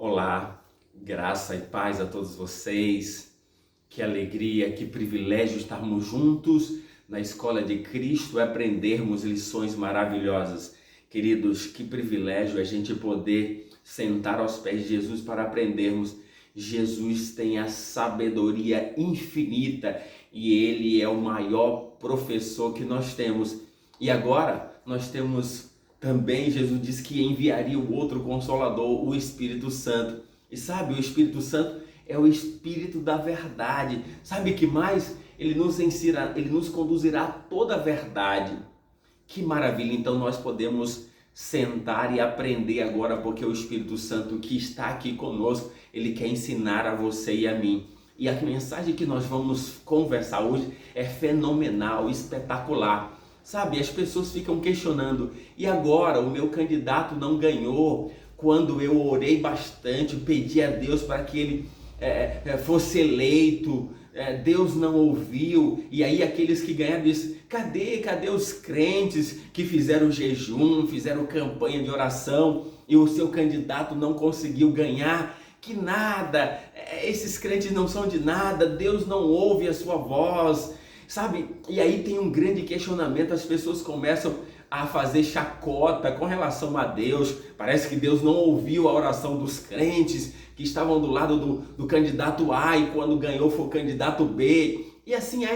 Olá, graça e paz a todos vocês. Que alegria, que privilégio estarmos juntos na Escola de Cristo e aprendermos lições maravilhosas. Queridos, que privilégio a gente poder sentar aos pés de Jesus para aprendermos. Jesus tem a sabedoria infinita e Ele é o maior professor que nós temos. E agora nós temos também, Jesus disse que enviaria o outro Consolador, o Espírito Santo. E sabe, o Espírito Santo é o Espírito da verdade. Sabe que mais? Ele nos ensinará, ele nos conduzirá a toda a verdade. Que maravilha! Então nós podemos sentar e aprender agora, porque o Espírito Santo que está aqui conosco, ele quer ensinar a você e a mim. E a mensagem que nós vamos conversar hoje é fenomenal, espetacular. Sabe, as pessoas ficam questionando, e agora o meu candidato não ganhou quando eu orei bastante, pedi a Deus para que ele fosse eleito, Deus não ouviu, e aí aqueles que ganharam dizem, cadê os crentes que fizeram jejum, fizeram campanha de oração e o seu candidato não conseguiu ganhar? Que nada, esses crentes não são de nada, Deus não ouve a sua voz. Sabe, e aí tem um grande questionamento, as pessoas começam a fazer chacota com relação a Deus, parece que Deus não ouviu a oração dos crentes que estavam do lado do candidato A e quando ganhou foi o candidato B, e assim há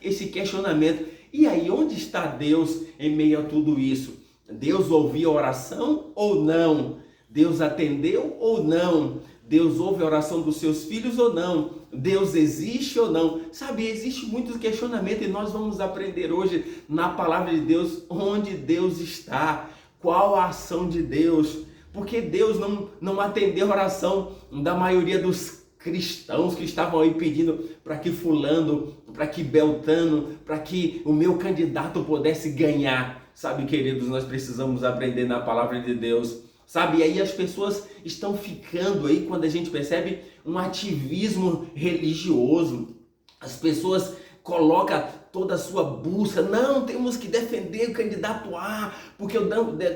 esse questionamento. E aí, onde está Deus em meio a tudo isso? Deus ouviu a oração ou não? Deus atendeu ou não? Deus ouve a oração dos seus filhos ou não? Deus existe ou não? Sabe, existe muito questionamento e nós vamos aprender hoje na palavra de Deus onde Deus está, qual a ação de Deus, porque Deus não atendeu a oração da maioria dos cristãos que estavam aí pedindo para que fulano, para que Beltano, para que o meu candidato pudesse ganhar. Sabe, queridos, nós precisamos aprender na palavra de Deus. Sabe, e aí as pessoas estão ficando aí, quando a gente percebe um ativismo religioso, as pessoas colocam toda a sua busca, não, temos que defender o candidato A, porque o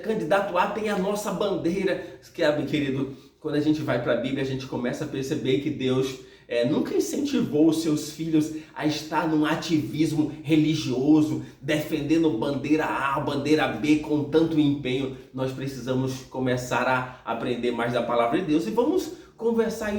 candidato A tem a nossa bandeira. Sabe, querido, quando a gente vai para a Bíblia, a gente começa a perceber que Deus nunca incentivou os seus filhos a estar num ativismo religioso, defendendo bandeira A, bandeira B com tanto empenho. Nós precisamos começar a aprender mais da palavra de Deus e vamos conversar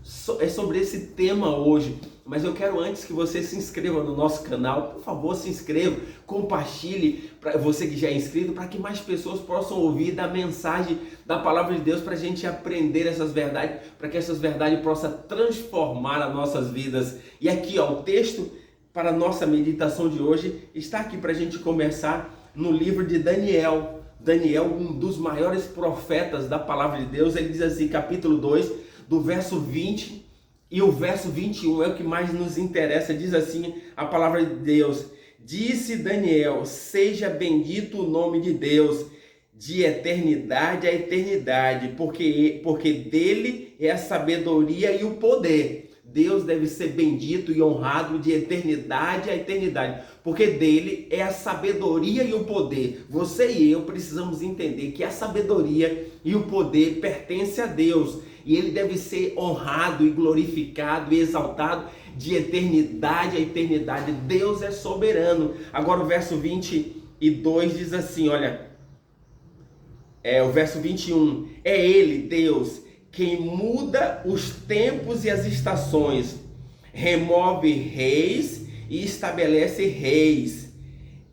sobre esse tema hoje. Mas eu quero antes que você se inscreva no nosso canal, por favor, se inscreva, compartilhe para você que já é inscrito, para que mais pessoas possam ouvir da mensagem da palavra de Deus, para a gente aprender essas verdades, para que essas verdades possam transformar as nossas vidas. E aqui, ó, o texto para a nossa meditação de hoje está aqui para a gente começar no livro de Daniel. Daniel, um dos maiores profetas da palavra de Deus, ele diz assim, capítulo 2, do verso 20 e o verso 21 é o que mais nos interessa. Diz assim a palavra de Deus: disse Daniel, seja bendito o nome de Deus, de eternidade a eternidade, porque dele é a sabedoria e o poder. Deus deve ser bendito e honrado de eternidade a eternidade, porque dele é a sabedoria e o poder. Você e eu precisamos entender que a sabedoria e o poder pertencem a Deus, e ele deve ser honrado e glorificado e exaltado de eternidade a eternidade. Deus é soberano. Agora o verso 22 diz assim, olha, o verso 21, é ele, Deus, quem muda os tempos e as estações, remove reis e estabelece reis.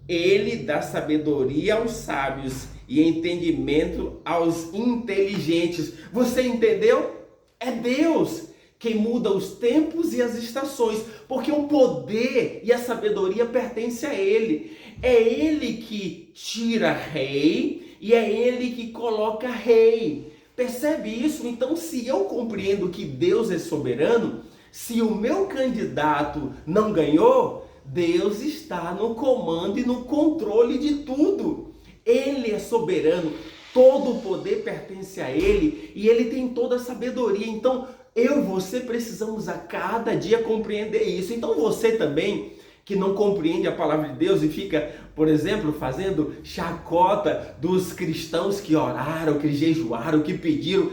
Ele dá sabedoria aos sábios e entendimento aos inteligentes. Você entendeu? É Deus quem muda os tempos e as estações, porque o poder e a sabedoria pertencem a Ele. É Ele que tira rei e é Ele que coloca rei. Percebe isso? Então, se eu compreendo que Deus é soberano, se o meu candidato não ganhou, Deus está no comando e no controle de tudo. Ele é soberano, todo o poder pertence a Ele e Ele tem toda a sabedoria. Então, eu e você precisamos a cada dia compreender isso. Então, você também que não compreende a palavra de Deus e fica, por exemplo, fazendo chacota dos cristãos que oraram, que jejuaram, que pediram,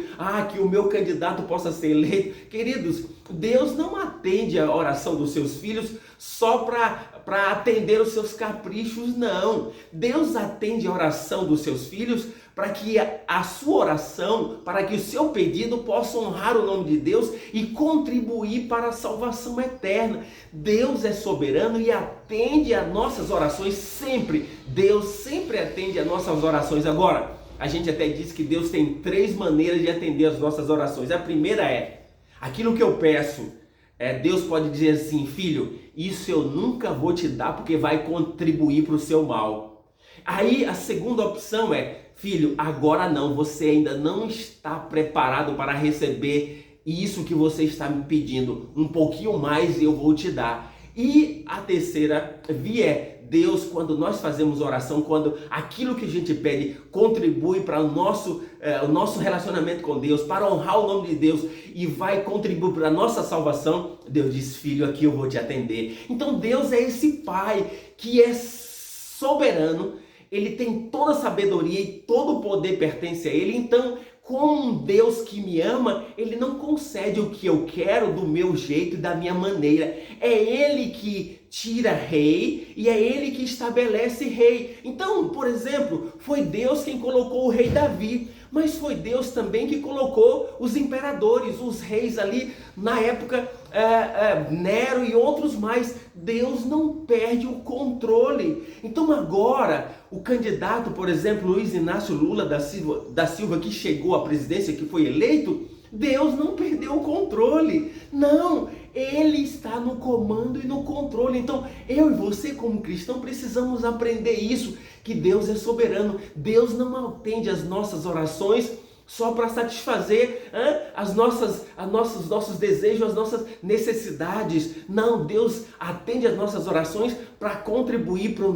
que o meu candidato possa ser eleito. Queridos, Deus não atende a oração dos seus filhos só para atender os seus caprichos, não. Deus atende a oração dos seus filhos para que a sua oração, para que o seu pedido possa honrar o nome de Deus e contribuir para a salvação eterna. Deus é soberano e atende a nossas orações sempre. Deus sempre atende a nossas orações. Agora, a gente até diz que Deus tem 3 maneiras de atender as nossas orações. A primeira é, aquilo que eu peço, Deus pode dizer assim: filho, isso eu nunca vou te dar porque vai contribuir para o seu mal. Aí a segunda opção é: filho, agora não, você ainda não está preparado para receber isso que você está me pedindo. Um pouquinho mais eu vou te dar. E a terceira via é: Deus, quando nós fazemos oração, quando aquilo que a gente pede contribui para o nosso relacionamento com Deus, para honrar o nome de Deus e vai contribuir para a nossa salvação, Deus diz: filho, aqui eu vou te atender. Então Deus é esse Pai que é soberano. Ele tem toda a sabedoria e todo o poder pertence a Ele. Então, como um Deus que me ama, Ele não concede o que eu quero do meu jeito e da minha maneira. É Ele que tira rei e é Ele que estabelece rei. Então, por exemplo, foi Deus quem colocou o rei Davi, mas foi Deus também que colocou os imperadores, os reis ali na época, Nero e outros mais. Deus não perde o controle. Então agora, o candidato, por exemplo, Luiz Inácio Lula da Silva, que chegou à presidência, que foi eleito, Deus não perdeu o controle. Não, Ele está no comando e no controle. Então, eu e você como cristão precisamos aprender isso, que Deus é soberano. Deus não atende as nossas orações só para satisfazer nossos desejos, as nossas necessidades. Não, Deus atende as nossas orações para contribuir para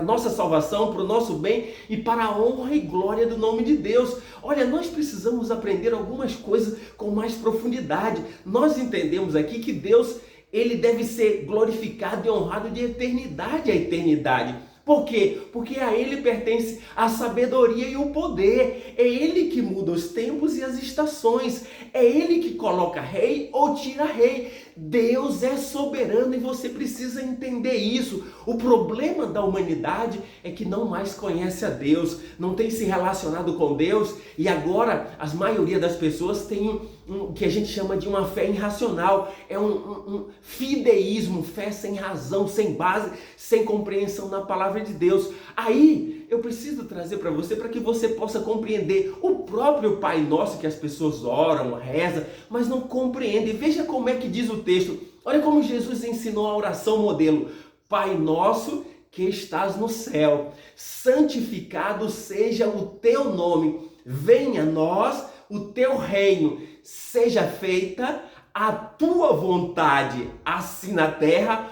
a nossa salvação, para o nosso bem e para a honra e glória do nome de Deus. Olha, nós precisamos aprender algumas coisas com mais profundidade. Nós entendemos aqui que Deus, Ele deve ser glorificado e honrado de eternidade a eternidade. Por quê? Porque a Ele pertence a sabedoria e o poder. É Ele que muda os tempos e as estações. É Ele que coloca rei ou tira rei. Deus é soberano e você precisa entender isso. O problema da humanidade é que não mais conhece a Deus, não tem se relacionado com Deus, e agora a maioria das pessoas tem o que a gente chama de uma fé irracional. É um fideísmo, fé sem razão, sem base, sem compreensão na palavra de Deus. Aí eu preciso trazer para você, para que você possa compreender o próprio Pai Nosso que as pessoas oram, rezam, mas não compreendem. Veja como é que diz o texto. Olha como Jesus ensinou a oração modelo: Pai Nosso que estás no céu, santificado seja o teu nome, venha a nós o teu reino, seja feita a tua vontade, assim na terra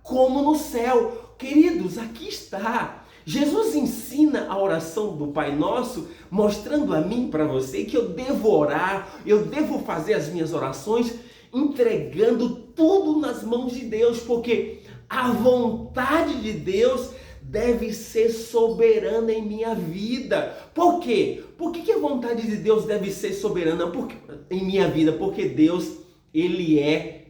como no céu. Queridos, aqui está. Jesus ensina a oração do Pai Nosso, mostrando a mim, para você, que eu devo orar, eu devo fazer as minhas orações entregando tudo nas mãos de Deus, porque a vontade de Deus deve ser soberana em minha vida. Por quê? Por que a vontade de Deus deve ser soberana em minha vida? Porque Deus, Ele é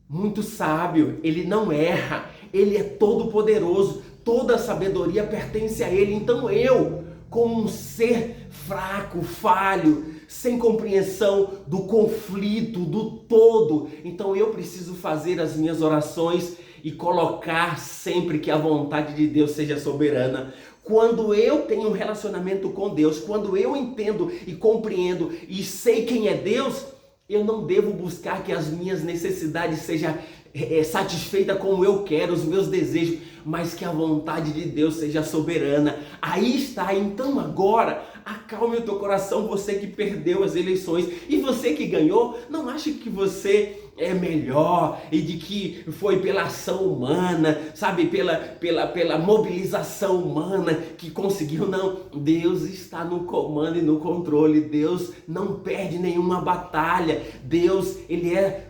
muito sábio, Ele não erra, Ele é todo poderoso, toda a sabedoria pertence a Ele. Então eu, como um ser fraco, falho, sem compreensão do conflito, do todo, então eu preciso fazer as minhas orações e colocar sempre que a vontade de Deus seja soberana. Quando eu tenho um relacionamento com Deus, quando eu entendo e compreendo e sei quem é Deus, eu não devo buscar que as minhas necessidades sejam satisfeitas como eu quero, os meus desejos, mas que a vontade de Deus seja soberana. Aí está. Então agora, acalme o teu coração, você que perdeu as eleições, e você que ganhou, não ache que você é melhor e de que foi pela ação humana, sabe, pela mobilização humana que conseguiu. Não, Deus está no comando e no controle. Deus não perde nenhuma batalha. Deus, Ele é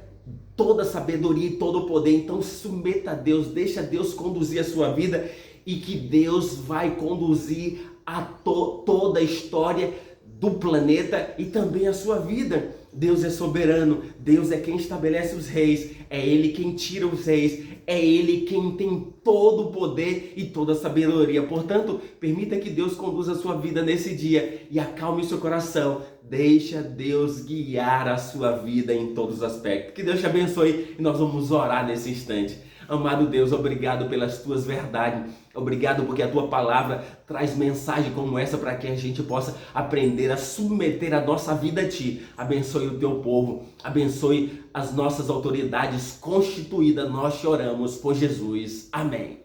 toda a sabedoria e todo o poder. Então submeta a Deus, deixa Deus conduzir a sua vida e que Deus vai conduzir a toda a história do planeta e também a sua vida. Deus é soberano, Deus é quem estabelece os reis, é Ele quem tira os reis, é Ele quem tem todo o poder e toda a sabedoria. Portanto, permita que Deus conduza a sua vida nesse dia e acalme o seu coração. Deixa Deus guiar a sua vida em todos os aspectos. Que Deus te abençoe e nós vamos orar nesse instante. Amado Deus, obrigado pelas tuas verdades. Obrigado porque a tua palavra traz mensagem como essa para que a gente possa aprender a submeter a nossa vida a ti. Abençoe o teu povo, abençoe as nossas autoridades constituídas. Nós te oramos por Jesus. Amém.